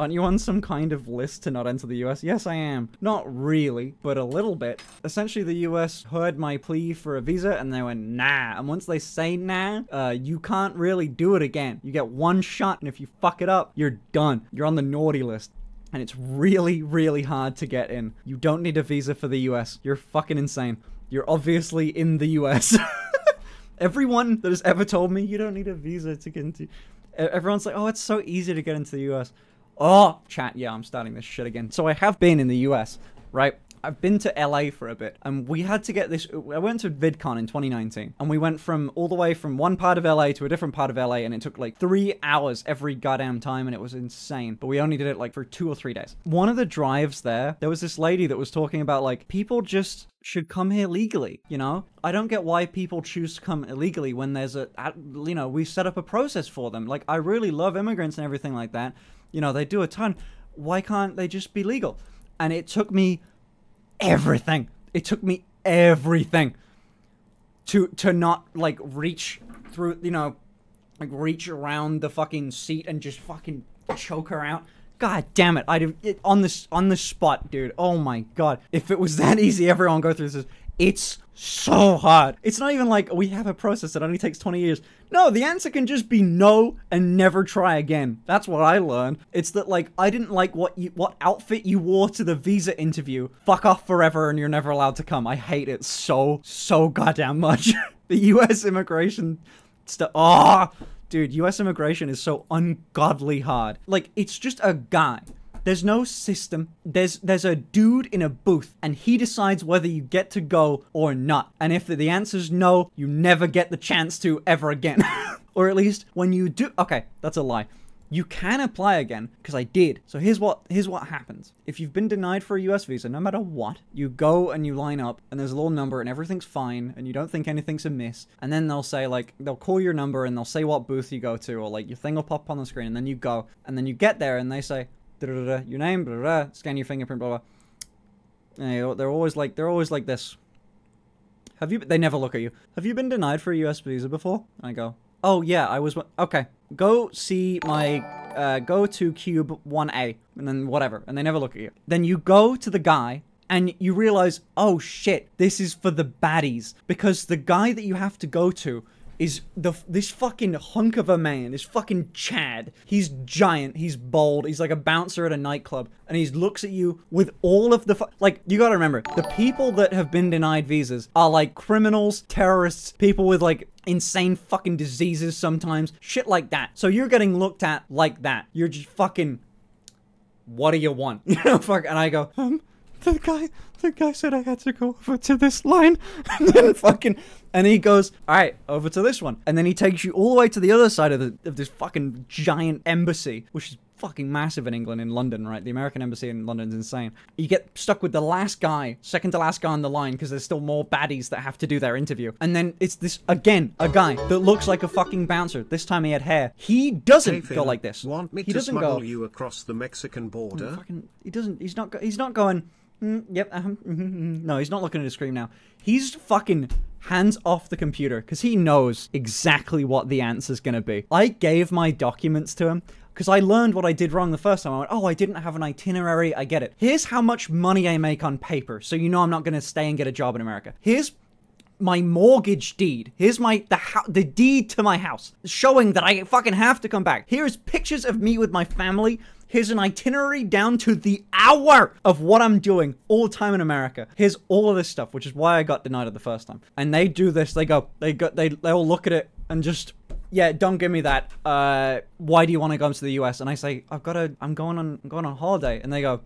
Aren't you on some kind of list to not enter the US? Yes, I am. Not really, but a little bit. Essentially, the US heard my plea for a visa and they went, nah. And once they say nah, you can't really do it again. You get one shot, and if you fuck it up, you're done. You're on the naughty list. And it's really, really hard to get in. You don't need a visa for the US. You're fucking insane. You're obviously in the US. Everyone that has ever told me you don't need a visa to get into... Everyone's like, oh, it's so easy to get into the US. Oh, chat, yeah, I'm starting this shit again. So I have been in the US, right? I've been to LA for a bit, and we had to get this... I went to VidCon in 2019, and we went from all the way from one part of LA to a different part of LA, and it took like 3 hours every goddamn time, and it was insane. But we only did it like for 2 or 3 days. One of the drives there was this lady that was talking about like, people just should come here legally, you know? I don't get why people choose to come illegally when there's you know, we set up a process for them. Like, I really love immigrants and everything like that. You know, they do a ton. Why can't they just be legal? And it took me everything. It took me everything to not like reach through, you know, like reach around the fucking seat and just fucking choke her out. God damn it. On the spot, dude. Oh my god. If it was that easy, everyone go through this. It's so hard. It's not even like we have a process that only takes 20 years. No, the answer can just be no and never try again. That's what I learned. It's that like, I didn't like what outfit you wore to the visa interview. Fuck off forever and you're never allowed to come. I hate it so goddamn much. The US immigration stuff. Oh, dude, US immigration is so ungodly hard. Like, it's just a guy. There's no system. There's a dude in a booth, and he decides whether you get to go or not. And if the answer's no, you never get the chance to ever again. Or at least when you do... Okay, that's a lie. You can apply again, because I did. So here's what happens. If you've been denied for a US visa, no matter what, you go and you line up, and there's a little number, and everything's fine, and you don't think anything's amiss. And then they'll say, like, they'll call your number, and they'll say what booth you go to, or like your thing will pop on the screen, and then you go, and then you get there, and they say, da-da-da-da, your name, da-da-da, scan your fingerprint, blah, blah. And they're always like this. They never look at you. Have you been denied for a US visa before? And I go, oh yeah, I was, okay. Go see my, go to cube 1A, and then whatever, and they never look at you. Then you go to the guy, and you realize, oh shit, this is for the baddies. Because the guy that you have to go to is this fucking hunk of a man, this fucking Chad. He's giant, he's bold, he's like a bouncer at a nightclub, and he looks at you with all of the like, you gotta remember, the people that have been denied visas are like criminals, terrorists, people with like insane fucking diseases sometimes, shit like that. So you're getting looked at like that. You're just fucking, what do you want? You know, fuck, and I go, the guy said I had to go over to this line, and then fucking, and he goes, all right, over to this one, and then he takes you all the way to the other side of this fucking giant embassy, which is fucking massive in England, in London, right? The American embassy in London's insane. You get stuck with the last guy, second to last guy on the line, because there's still more baddies that have to do their interview. And then it's this, again, a guy that looks like a fucking bouncer. This time he had hair. He doesn't go like this. Want me he to doesn't smuggle go you across the Mexican border? He's not going, yep, no, he's not looking at his screen now. He's fucking hands off the computer, because he knows exactly what the answer's gonna be. I gave my documents to him, because I learned what I did wrong the first time. I went, oh, I didn't have an itinerary, I get it. Here's how much money I make on paper, so you know I'm not gonna stay and get a job in America. Here's my mortgage deed. Here's the deed to my house, showing that I fucking have to come back. Here's pictures of me with my family. Here's an itinerary down to the hour of what I'm doing all the time in America. Here's all of this stuff, which is why I got denied it the first time. And they do this, they all look at it and just, yeah, don't give me that. Why do you want to go to the US? And I say, I'm going on holiday. And they go,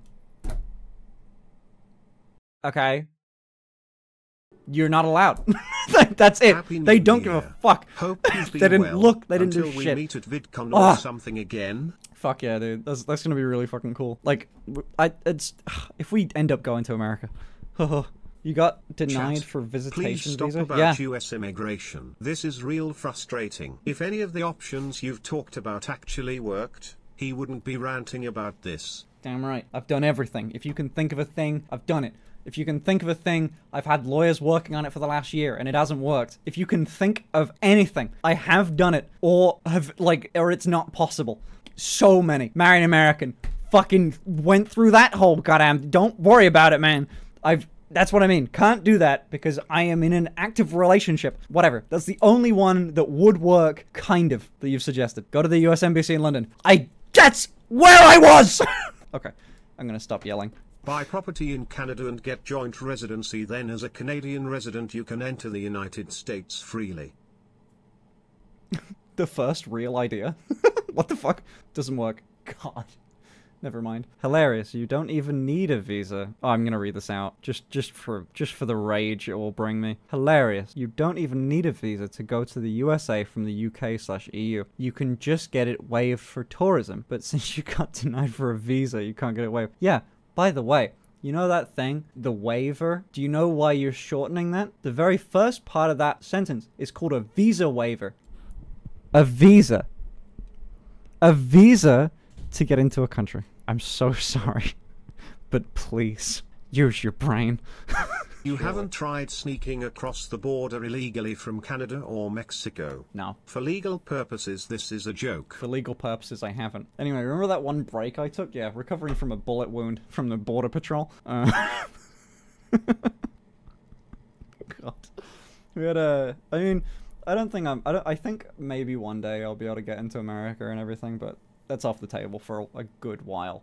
okay, you're not allowed. That's it. They don't give a fuck. Hope they didn't look, they didn't do shit. Until we meet at VidCon or something again. Fuck yeah, dude. That's gonna be really fucking cool. Like, if we end up going to America, you got denied for visitation visa? Please stop about US immigration. This is real frustrating. If any of the options you've talked about actually worked, he wouldn't be ranting about this. Damn right. I've done everything. If you can think of a thing, I've done it. If you can think of a thing, I've had lawyers working on it for the last year and it hasn't worked. If you can think of anything, I have done it, or it's not possible. So many. Marry an American. fucking went through that whole goddamn... Don't worry about it, man. That's what I mean. Can't do that because I am in an active relationship. Whatever. That's the only one that would work, kind of, that you've suggested. Go to the US Embassy in London. That's where I was! Okay. I'm gonna stop yelling. Buy property in Canada and get joint residency, then as a Canadian resident you can enter the United States freely. The first real idea. What the fuck? Doesn't work. God. Never mind. Hilarious. You don't even need a visa. Oh, I'm gonna read this out. Just for the rage it will bring me. Hilarious. You don't even need a visa to go to the USA from the UK/EU. You can just get it waived for tourism. But since you got denied for a visa, you can't get it waived. Yeah. By the way, you know that thing? The waiver? Do you know why you're shortening that? The very first part of that sentence is called a visa waiver. A visa. A visa to get into a country. I'm so sorry. But please, use your brain. You haven't tried sneaking across the border illegally from Canada or Mexico? No. For legal purposes, this is a joke. For legal purposes, I haven't. Anyway, remember that one break I took? Yeah, recovering from a bullet wound from the Border Patrol. God. We had a... I mean, I don't think I think maybe one day I'll be able to get into America and everything, but that's off the table for a good while.